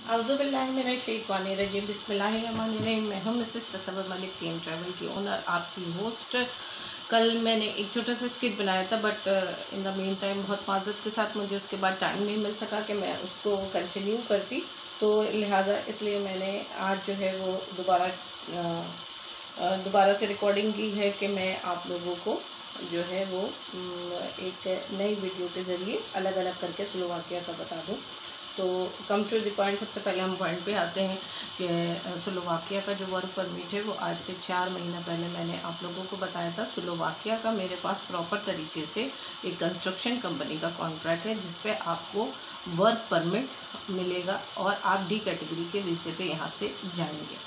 औज़ुबिल्लाहिमिनश्शैतानिर्रजीम बिस्मिल्लाहिर्रहमानिर्रहीम। मैं हूँ मिसेस तसव्वुर मलिक, टीएम ट्रैवल की ओनर, आपकी होस्ट। कल मैंने एक छोटा सा स्किट बनाया था, but in the mean time बहुत माज़रत के साथ मुझे उसके बाद टाइम नहीं मिल सका कि मैं उसको कंटिन्यू करती, तो लिहाजा इसलिए मैंने आज जो है वो दोबारा से रिकॉर्डिंग की है कि मैं आप लोगों को जो है वो एक नई वीडियो के ज़रिए अलग अलग करके स्लोवाकिया का बता दूं। तो कम टू द पॉइंट, सबसे पहले हम पॉइंट पे आते हैं कि स्लोवाकिया का जो वर्क परमिट है वो आज से 4 महीना पहले मैंने आप लोगों को बताया था। स्लोवाकिया का मेरे पास प्रॉपर तरीके से एक कंस्ट्रक्शन कंपनी का कॉन्ट्रैक्ट है जिस पे आपको वर्क परमिट मिलेगा और आप डी कैटेगरी के वीज़े पे यहाँ से जाएंगे।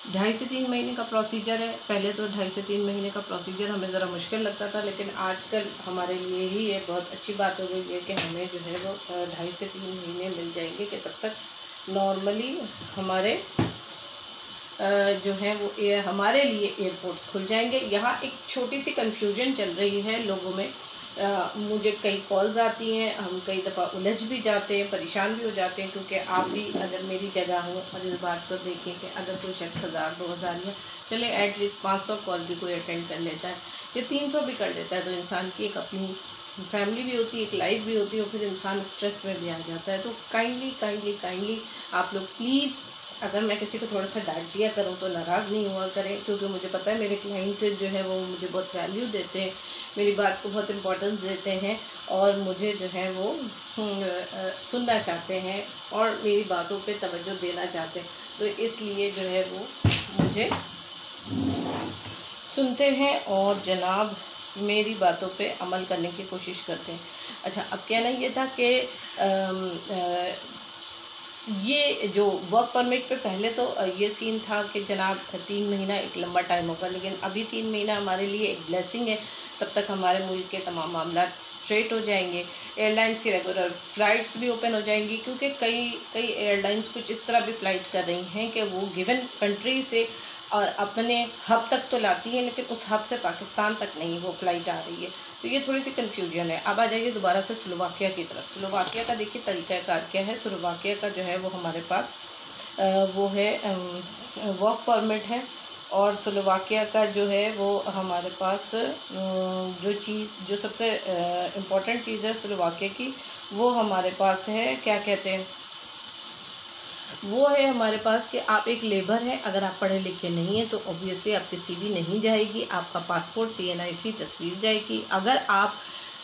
2.5 से 3 महीने का प्रोसीजर है। पहले तो 2.5 से 3 महीने का प्रोसीजर हमें ज़रा मुश्किल लगता था, लेकिन आजकल हमारे लिए ही ये बहुत अच्छी बात हो गई है कि हमें जो है वो 2.5 से 3 महीने मिल जाएंगे कि तब तक नॉर्मली हमारे जो है वो हमारे लिए एयरपोर्ट्स खुल जाएंगे। यहाँ एक छोटी सी कन्फ्यूजन चल रही है लोगों में। मुझे कई कॉल्स आती हैं, हम कई दफ़ा उलझ भी जाते हैं, परेशान भी हो जाते हैं, क्योंकि आप भी अगर मेरी जगह हो और इस बात को देखें कि अगर कोई शख्स 1000-2000 या चले एटलीस्ट 500 कॉल भी कोई अटेंड कर लेता है या 300 भी कर लेता है, तो इंसान की एक अपनी फैमिली भी होती है, एक लाइफ भी होती है, और फिर इंसान स्ट्रेस में भी आ जाता है। तो काइंडली आप लोग प्लीज़, अगर मैं किसी को थोड़ा सा डांट दिया करूँ तो नाराज़ नहीं हुआ करें, क्योंकि मुझे पता है मेरे क्लाइंट जो है वो मुझे बहुत वैल्यू देते हैं, मेरी बात को बहुत इम्पोर्टेंस देते हैं और मुझे जो है वो सुनना चाहते हैं और मेरी बातों पे तवज्जो देना चाहते हैं। तो इसलिए जो है वो मुझे सुनते हैं और जनाब मेरी बातों पे अमल करने की कोशिश करते हैं। अच्छा, अब कहना ये था कि ये जो वर्क परमिट पे पहले तो ये सीन था कि जनाब 3 महीना एक लंबा टाइम होगा, लेकिन अभी 3 महीना हमारे लिए एक ब्लेसिंग है। तब तक हमारे मुल्क के तमाम मामला स्ट्रेट हो जाएंगे, एयरलाइंस की रेगुलर फ़्लाइट्स भी ओपन हो जाएंगी, क्योंकि कई एयरलाइंस कुछ इस तरह भी फ़्लाइट कर रही हैं कि वो गिवन कंट्री से और अपने हब तक तो लाती हैं, लेकिन उस हब से पाकिस्तान तक नहीं वो फ़्लाइट आ रही है। तो ये थोड़ी सी कन्फ्यूजन है। अब आ जाइए दोबारा से स्लोवाकिया की तरफ। स्लोवाकिया का देखिए तरीक़ाकार क्या है। स्लोवाकिया का जो है वो हमारे पास वो है वर्क परमिट है, और स्लोवाकिया का जो है वो हमारे पास जो सबसे इम्पोर्टेंट चीज़ है स्लोवाकिया की, वो हमारे पास है, क्या कहते हैं, वो है हमारे पास कि आप एक लेबर हैं। अगर आप पढ़े लिखे नहीं हैं तो ऑब्वियसली आपकी सीवी नहीं जाएगी, आपका पासपोर्ट CNIC तस्वीर जाएगी। अगर आप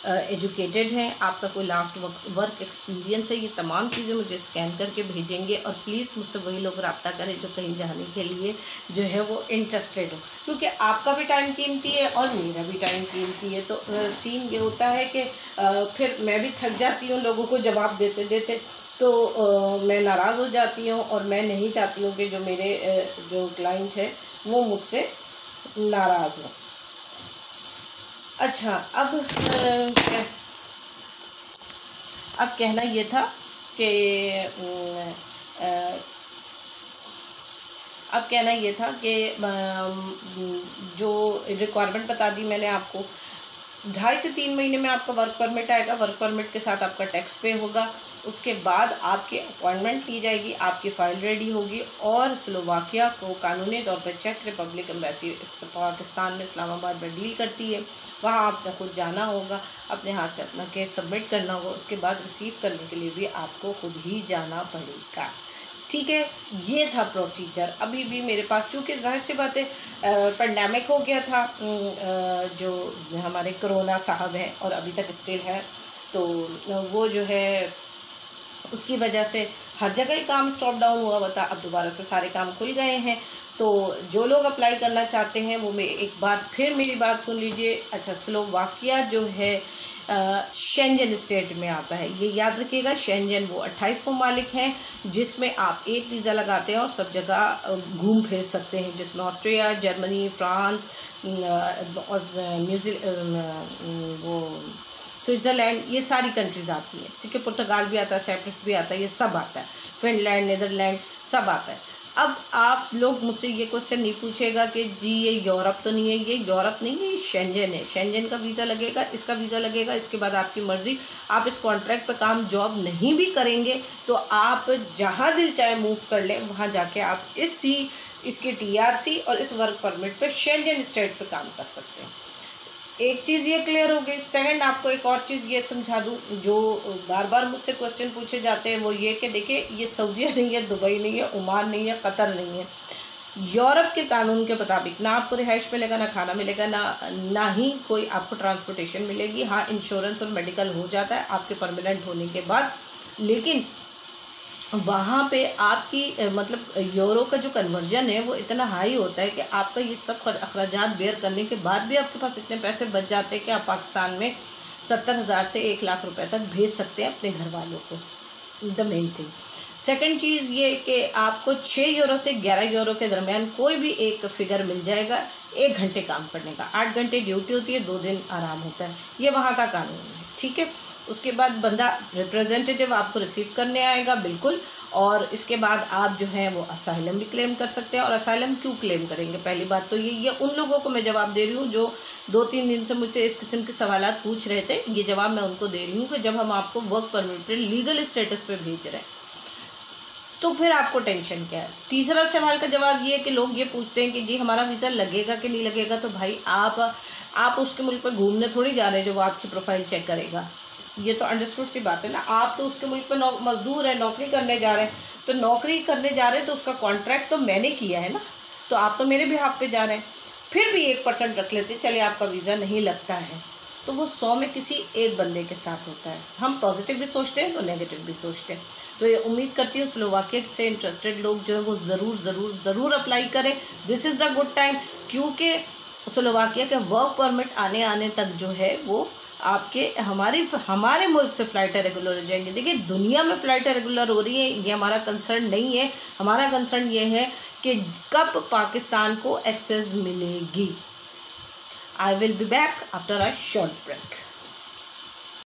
एजुकेटेड हैं, आपका कोई लास्ट वर्क एक्सपीरियंस है, ये तमाम चीज़ें मुझे स्कैन करके भेजेंगे। और प्लीज़ मुझसे वही लोग रब्ता करें जो कहीं जाने के लिए जो है वो इंटरेस्टेड हो, क्योंकि आपका भी टाइम कीमती है और मेरा भी टाइम कीमती है। तो सीन ये होता है कि फिर मैं भी थक जाती हूँ लोगों को जवाब देते देते, तो मैं नाराज़ हो जाती हूँ और मैं नहीं चाहती हूँ कि जो मेरे जो क्लाइंट है वो मुझसे नाराज़ हो। अच्छा, अब कहना ये था कि जो रिक्वायरमेंट बता दी मैंने आपको, 2.5 से 3 महीने में आपका वर्क परमिट आएगा। वर्क परमिट के साथ आपका टैक्स पे होगा, उसके बाद आपकी अपॉइंटमेंट ली जाएगी, आपकी फ़ाइल रेडी होगी और स्लोवाकिया को कानूनी तौर पर चेक रिपब्लिक एम्बेसी पाकिस्तान में इस्लामाबाद में डील करती है। वहाँ आपने खुद जाना होगा, अपने हाथ से अपना केस सबमिट करना होगा, उसके बाद रिसीव करने के लिए भी आपको खुद ही जाना पड़ेगा। ठीक है, ये था प्रोसीजर। अभी भी मेरे पास, चूँकि जाहिर सी बात है पेंडेमिक हो गया था, जो हमारे कोरोना साहब हैं और अभी तक स्टिल है, तो वो जो है उसकी वजह से हर जगह ही काम स्टॉप डाउन हुआ था। अब दोबारा से सारे काम खुल गए हैं, तो जो लोग अप्लाई करना चाहते हैं वो एक बार फिर मेरी बात सुन लीजिए। अच्छा, स्लोवाकिया जो है शेंजन स्टेट में आता है, ये याद रखिएगा। शेंजन वो 28 ममालिक हैं जिसमें आप एक वीज़ा लगाते हैं और सब जगह घूम फिर सकते हैं, जिसमें ऑस्ट्रिया, जर्मनी, फ्रांस, वो स्विट्ज़रलैंड, ये सारी कंट्रीज़ आती हैं। ठीक है, पुर्तगाल भी आता है, साइप्रस भी आता है, ये सब आता है, फिनलैंड, नीदरलैंड सब आता है। अब आप लोग मुझसे ये क्वेश्चन नहीं पूछेगा कि जी ये यूरोप तो नहीं है, ये यूरोप नहीं है, ये शेंजन है। शेंजन का वीज़ा लगेगा, इसका वीज़ा लगेगा, इसके बाद आपकी मर्ज़ी। आप इस कॉन्ट्रैक्ट पे काम जॉब नहीं भी करेंगे तो आप जहाँ दिल चाहे मूव कर लें, वहाँ जाके आप इसकी TRC और इस वर्क परमिट पे शेंजन स्टेट पे काम कर सकते हैं। एक चीज़ ये क्लियर हो गई। सेकंड, आपको एक और चीज़ ये समझा दूँ, जो बार बार मुझसे क्वेश्चन पूछे जाते हैं, वो ये कि देखिए ये सऊदीया नहीं है, दुबई नहीं है, ओमान नहीं है, कतर नहीं है। यूरोप के कानून के मुताबिक ना आपको रिहाइश मिलेगा, ना खाना मिलेगा, ना ही कोई आपको ट्रांसपोर्टेशन मिलेगी। हाँ, इंश्योरेंस और मेडिकल हो जाता है आपके परमानेंट होने के बाद, लेकिन वहाँ पे आपकी मतलब यूरो का जो कन्वर्जन है वो इतना हाई होता है कि आपका ये सब अखराजात बेयर करने के बाद भी आपके पास इतने पैसे बच जाते हैं कि आप पाकिस्तान में 70,000 से 1 लाख रुपए तक भेज सकते हैं अपने घर वालों को। The main thing. सेकंड चीज़ ये कि आपको 6 यूरो से 11 यूरो के दरमियान कोई भी एक फ़िगर मिल जाएगा 1 घंटे काम करने का। 8 घंटे ड्यूटी होती है, 2 दिन आराम होता है। ये वहाँ का कानून है, ठीक है। उसके बाद बंदा रिप्रेजेंटेटिव आपको रिसीव करने आएगा, बिल्कुल। और इसके बाद आप जो है वो असाइलम भी क्लेम कर सकते हैं। और असाइलम क्यों क्लेम करेंगे, पहली बात तो ये उन लोगों को मैं जवाब दे रही हूँ जो 2-3 दिन से मुझसे इस किस्म के सवालात पूछ रहे थे। ये जवाब मैं उनको दे रही हूँ कि जब हम आपको वर्क परमिट पे लीगल स्टेटस पे भेज रहे हैं तो फिर आपको टेंशन क्या है। तीसरा सवाल का जवाब ये है कि लोग ये पूछते हैं कि जी हमारा वीज़ा लगेगा कि नहीं लगेगा। तो भाई आप उसके मुल्क पे घूमने थोड़ी जा रहे हैं जो वो आपकी प्रोफाइल चेक करेगा। ये तो अंडरस्टूड सी बात है ना। आप तो उसके मुल्क पे मजदूर है, नौकरी करने जा रहे हैं। तो नौकरी करने जा रहे हैं तो उसका कॉन्ट्रैक्ट तो मैंने किया है ना, तो आप तो मेरे बिहाफ पे जा रहे हैं। फिर भी 1% रख लेते, चलिए आपका वीज़ा नहीं लगता है, तो वो 100 में किसी एक बंदे के साथ होता है। हम पॉजिटिव भी सोचते हैं और नेगेटिव भी सोचते हैं। तो ये उम्मीद करती हूँ स्लोवाकिया से इंटरेस्टेड लोग जो है वो ज़रूर अप्लाई करें। This is the good time, क्योंकि स्लोवाकिया के वर्क परमिट आने तक जो है वो आपके हमारे मुल्क से फ़्लाइटें रेगुलर हो जाएंगी। देखिए दुनिया में फ़्लाइटें रेगुलर हो रही हैं, ये हमारा कंसर्न नहीं है। हमारा कंसर्न ये है कि कब पाकिस्तान को एक्सेस मिलेगी। I will be back after a short break.